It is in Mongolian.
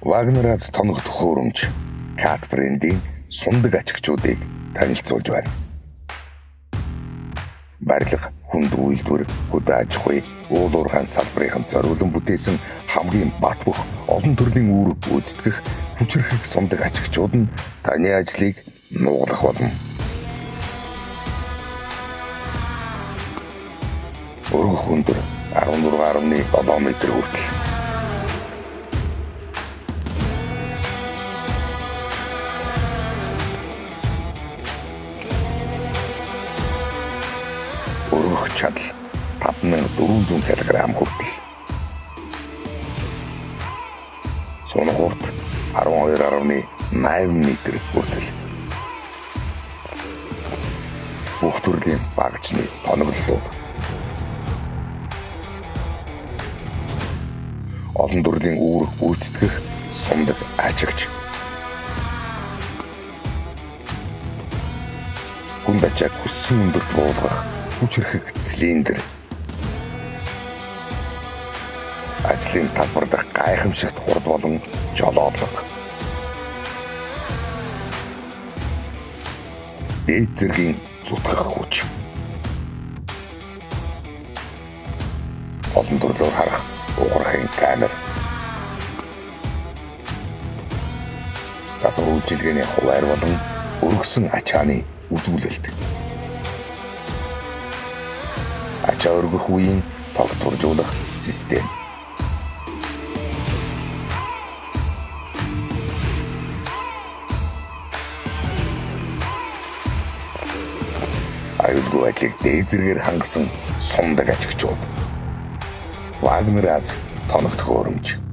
Вагнер Аз тоног төхөөрөмж Кат брендийн сундаг ачигчдыг танилцуулж байна. Барилга, хүнд үйлдвэр, хөдөө аж ахуй, уул уурхайн салбарын зориулан бүтээсэн хамгийн бат бөх олон төрлийн үүрэг гүйцэтгэх хүчирхэг сундаг ачигчуд нь таны ажлыг нугалах болно. Өргөх өндөр 16.7 м хүртэл. Өргөх чадал 5400 кг хүртэл. Сунах урт 12.8 м хүртэл. Бүх төрлийн багцны тоноглолууд. Олон төрлийн үүрэг гүйцэтгэх сундаг ачигч. Хүнд ачааг хүссэн өндөрт буулгах хүчирхэг цилиндр. Ажлын талбар дахь гайхамшигт хурд болон жолоодлого. Дээд зэргийн зүтгэх хүч. Олон төрлөөр харах уграхын камер. Засан үйлчилгээний хуваар болон өргөсөн ачааны үзүүлэлт. Ачаа өргөх үеийн тогтворжуулах систем. Аюулгүй байдлыг дээд зэргээр хангасан сундаг ачигчуд. Вагнер Аз тоног төхөөрөмж.